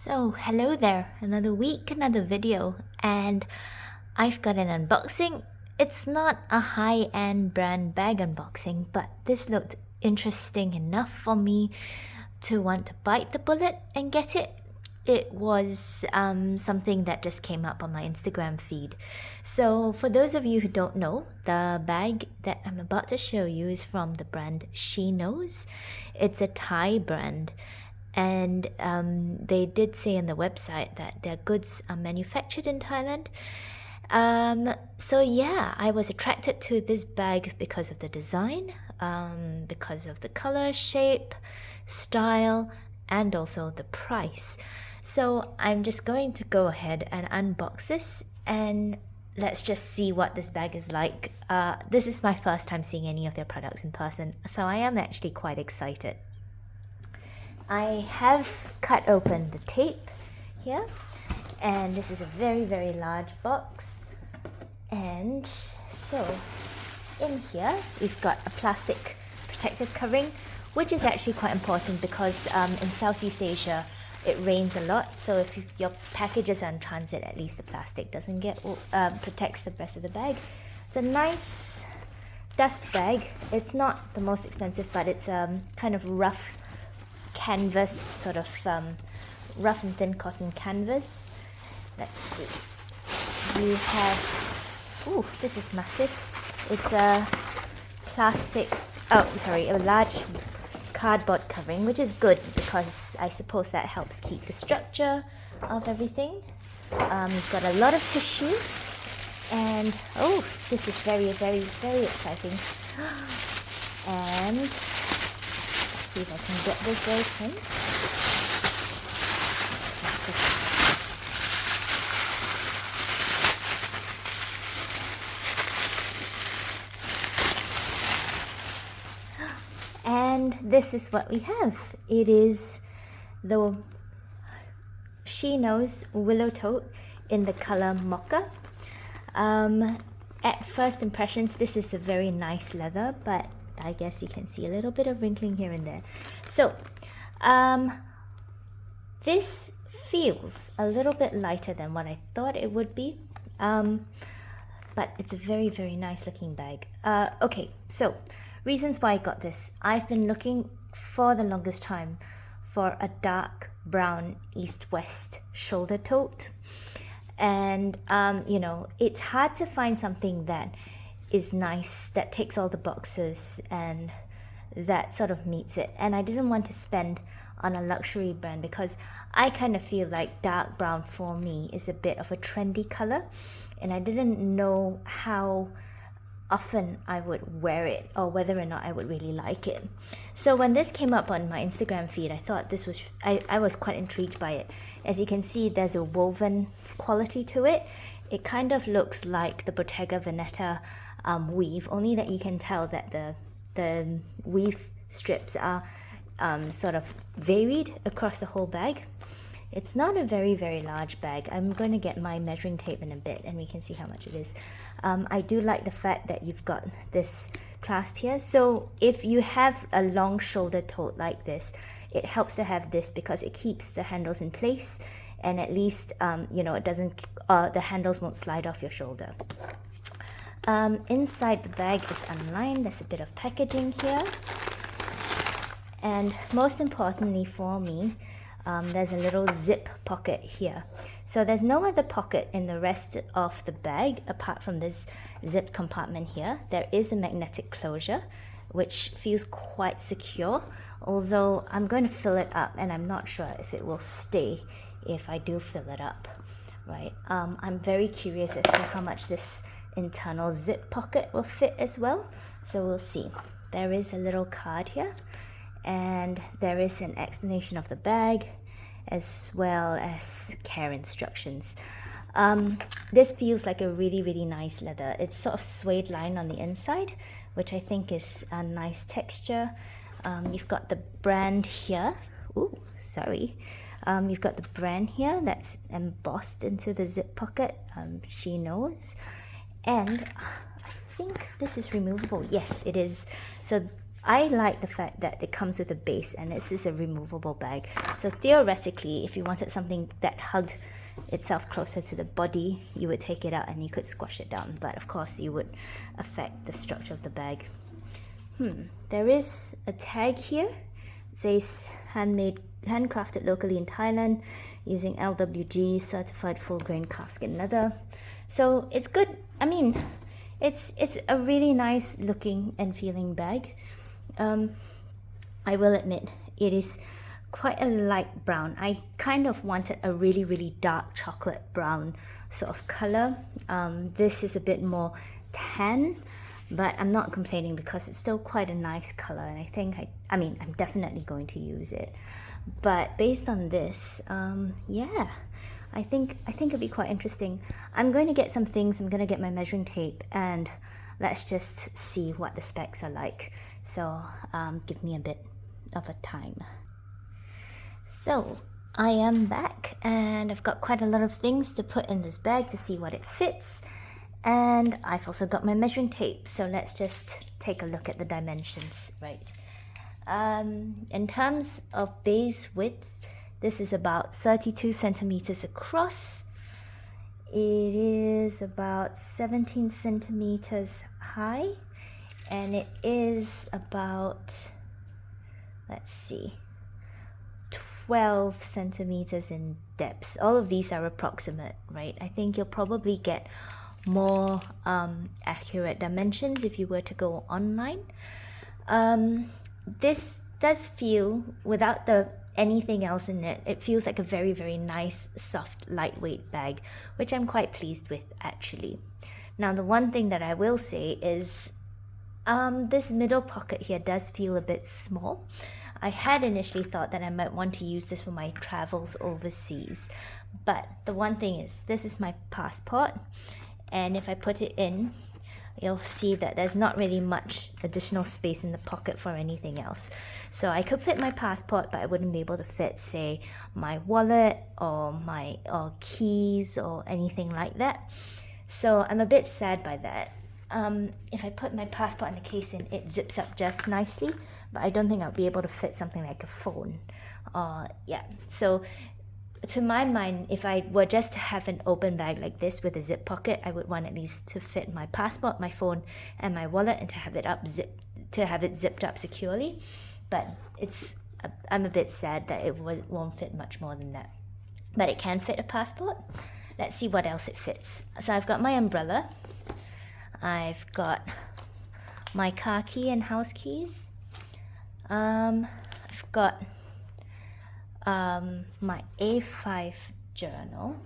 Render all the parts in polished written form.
So, hello there, another week, another video, and I've got an unboxing. It's not a high-end brand bag unboxing, but this looked interesting enough for me to want to bite the bullet and get it. It was something that just came up on my Instagram feed. So, for those of you who don't know, the bag that I'm about to show you is from the brand She Knows. It's a Thai brand. And they did say on the website that their goods are manufactured in Thailand. So yeah, I was attracted to this bag because of the design, because of the color, shape, style, and also the price. So I'm just going to go ahead and unbox this, and let's just see what this bag is like. This is my first time seeing any of their products in person, so I am actually quite excited. I have cut open the tape here, and this is a very large box. And so in here we've got a plastic protective covering, which is actually quite important because in Southeast Asia it rains a lot, so if your packages are in transit, at least the plastic doesn't get protects the rest of the bag. It's a nice dust bag. It's not the most expensive, but it's kind of rough canvas, sort of rough and thin cotton canvas. Let's see. You have, ooh, this is massive. It's a a large cardboard covering, which is good because I suppose that helps keep the structure of everything. You've got a lot of tissue, and oh, this is very exciting. And see if I can get this open. And this is what we have. It is the She Knows Willow tote in the color mocha. At first impressions, this is a very nice leather, but I guess you can see a little bit of wrinkling here and there. So, this feels a little bit lighter than what I thought it would be, but it's a very nice looking bag. Okay, so reasons why I got this. I've been looking for the longest time for a dark brown east-west shoulder tote, and you know, it's hard to find something that is nice, that ticks all the boxes and that sort of meets it. And I didn't want to spend on a luxury brand because I kind of feel like dark brown for me is a bit of a trendy color, and I didn't know how often I would wear it or whether or not I would really like it. So when this came up on my Instagram feed, I thought this was, I was quite intrigued by it. As you can see, there's a woven quality to it. It kind of looks like the Bottega Veneta weave, only that you can tell that the weave strips are sort of varied across the whole bag. It's not a very large bag. I'm going to get my measuring tape in a bit and we can see how much it is. I do like the fact that you've got this clasp here. So if you have a long shoulder tote like this, it helps to have this because it keeps the handles in place, and at least you know, it doesn't the handles won't slide off your shoulder. Inside the bag is unlined. There's a bit of packaging here, and most importantly for me, there's a little zip pocket here. So there's no other pocket in the rest of the bag apart from this zipped compartment here. There is a magnetic closure, which feels quite secure, although I'm going to fill it up and I'm not sure if it will stay if I do fill it up, right? I'm very curious as to how much this internal zip pocket will fit as well, so we'll see. There is a little card here, and there is an explanation of the bag as well as care instructions. This feels like a really nice leather. It's sort of suede line on the inside, which I think is a nice texture. You've got the brand here. Ooh, sorry. You've got the brand here that's embossed into the zip pocket. She Knows. And I think this is removable. Yes, it is. So I like the fact that it comes with a base and this is a removable bag. So theoretically, if you wanted something that hugged itself closer to the body, you would take it out and you could squash it down. But of course, you would affect the structure of the bag. There is a tag here. It says handcrafted locally in Thailand using LWG certified full grain calfskin leather. So it's good. I mean, it's a really nice looking and feeling bag. I will admit it is quite a light brown. I kind of wanted a really dark chocolate brown sort of color. This is a bit more tan, but I'm not complaining because it's still quite a nice color, and I think I mean I'm definitely going to use it. But based on this, yeah, I think it'll be quite interesting. I'm going to get some things. I'm going to get my measuring tape and let's just see what the specs are like. So give me a bit of a time. So I am back and I've got quite a lot of things to put in this bag to see what it fits. And I've also got my measuring tape. So let's just take a look at the dimensions, right? In terms of base width, this is about 32 centimeters across. It is about 17 centimeters high, and it is about, let's see, 12 centimeters in depth. All of these are approximate, right? I think you'll probably get more accurate dimensions if you were to go online. This does feel, without anything else in it, it feels like a very nice, soft, lightweight bag, which I'm quite pleased with actually. Now the one thing that I will say is this middle pocket here does feel a bit small. I had initially thought that I might want to use this for my travels overseas, but the one thing is, this is my passport, and if I put it in, you'll see that there's not really much additional space in the pocket for anything else. So I could fit my passport, but I wouldn't be able to fit, say, my wallet or keys or anything like that. So I'm a bit sad by that. If I put my passport in the case in, it zips up just nicely, but I don't think I'll be able to fit something like a phone. Yeah, so to my mind, if I were just to have an open bag like this with a zip pocket, I would want at least to fit my passport, my phone, and my wallet, and to have it zipped up securely. But I'm a bit sad that it won't fit much more than that. But it can fit a passport. Let's see what else it fits. So I've got my umbrella. I've got my car key and house keys. I've got my A5 journal,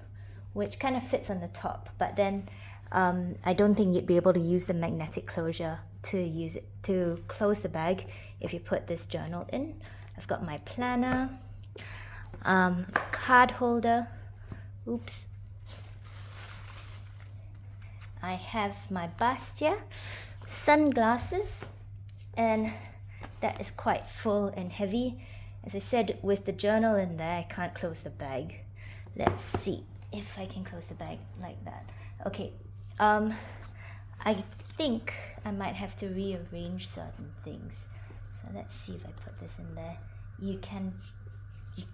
which kind of fits on the top, but then I don't think you'd be able to use the magnetic closure to close the bag if you put this journal in. I've got my planner, card holder, oops. I have my bastia, sunglasses, and that is quite full and heavy. As I said, with the journal in there, I can't close the bag. Let's see if I can close the bag like that. Okay, I think I might have to rearrange certain things. So let's see if I put this in there. You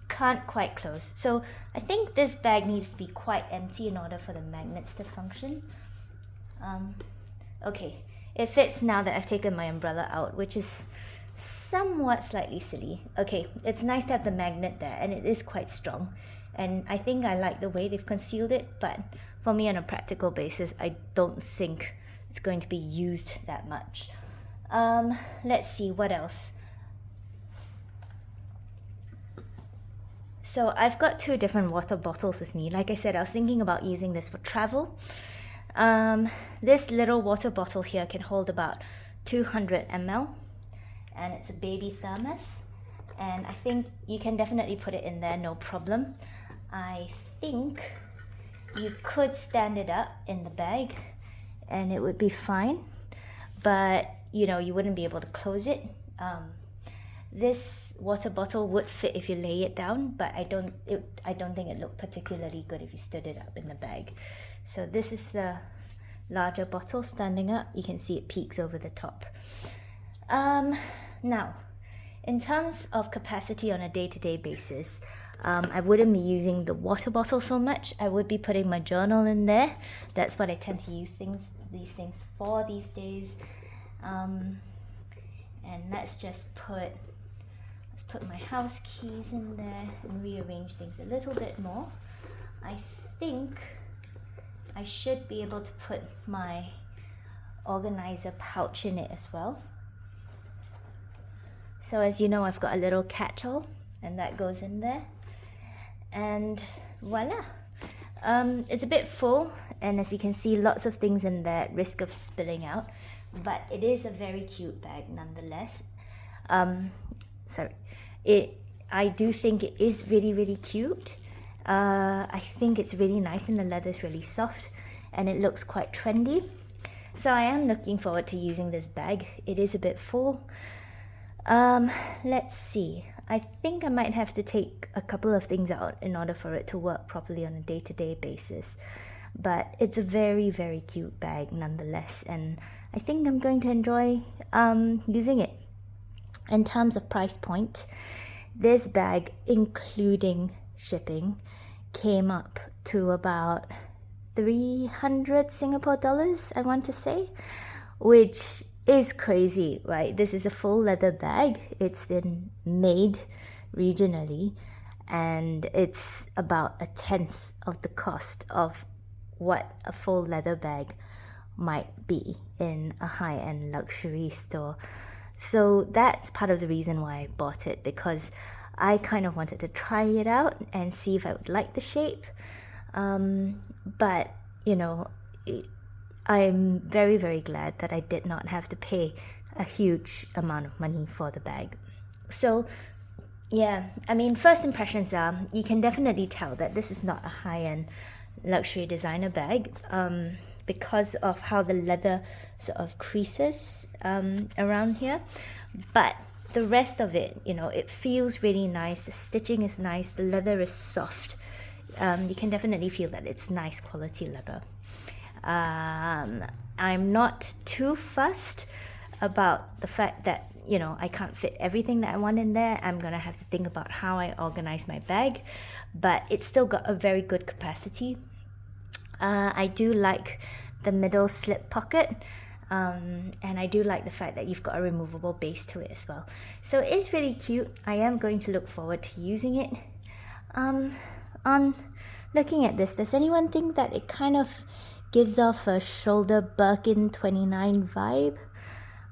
can't quite close. So I think this bag needs to be quite empty in order for the magnets to function. Okay, it fits now that I've taken my umbrella out, which is somewhat slightly silly. Okay, it's nice to have the magnet there, and it is quite strong, and I think I like the way they've concealed it, but for me on a practical basis, I don't think it's going to be used that much. Let's see what else. So I've got 2 different water bottles with me. Like I said, I was thinking about using this for travel. This little water bottle here can hold about 200 ml, and it's a baby thermos, and I think you can definitely put it in there, no problem. I think you could stand it up in the bag and it would be fine, but you wouldn't be able to close it. This water bottle would fit if you lay it down, but I don't think it looked particularly good if you stood it up in the bag. So this is the larger bottle standing up. You can see it peeks over the top. Now, in terms of capacity on a day-to-day basis, I wouldn't be using the water bottle so much. I would be putting my journal in there. That's what I tend to use these things for these days. And let's put my house keys in there and rearrange things a little bit more. I think I should be able to put my organizer pouch in it as well. So as you know, I've got a little catch-all and that goes in there. And voila. It's a bit full, and as you can see, lots of things in there at risk of spilling out, but it is a very cute bag nonetheless. I do think it is really, really cute. I think it's really nice and the leather is really soft and it looks quite trendy. So I am looking forward to using this bag. It is a bit full. Let's see. I think I might have to take a couple of things out in order for it to work properly on a day-to-day basis. But it's a very, very cute bag nonetheless, and I think I'm going to enjoy using it. In terms of price point, this bag, including shipping, came up to about 300 Singapore dollars, I want to say, which is crazy, right? This is a full leather bag. It's been made regionally and it's about a tenth of the cost of what a full leather bag might be in a high-end luxury store. So that's part of the reason why I bought it, because I kind of wanted to try it out and see if I would like the shape. But you know, I'm very, very glad that I did not have to pay a huge amount of money for the bag. So yeah, I mean, first impressions are, you can definitely tell that this is not a high-end luxury designer bag, because of how the leather sort of creases around here. But the rest of it, you know, it feels really nice. The stitching is nice. The leather is soft. You can definitely feel that it's nice quality leather. I'm not too fussed about the fact that, you know, I can't fit everything that I want in there. I'm gonna have to think about how I organize my bag, but it's still got a very good capacity. I do like the middle slip pocket, and I do like the fact that you've got a removable base to it as well. So it's really cute. I am going to look forward to using it. On looking at this, does anyone think that it kind of gives off a shoulder Birkin 29 vibe?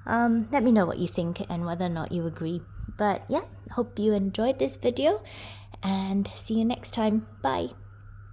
Let me know what you think and whether or not you agree. But yeah, hope you enjoyed this video and see you next time. Bye.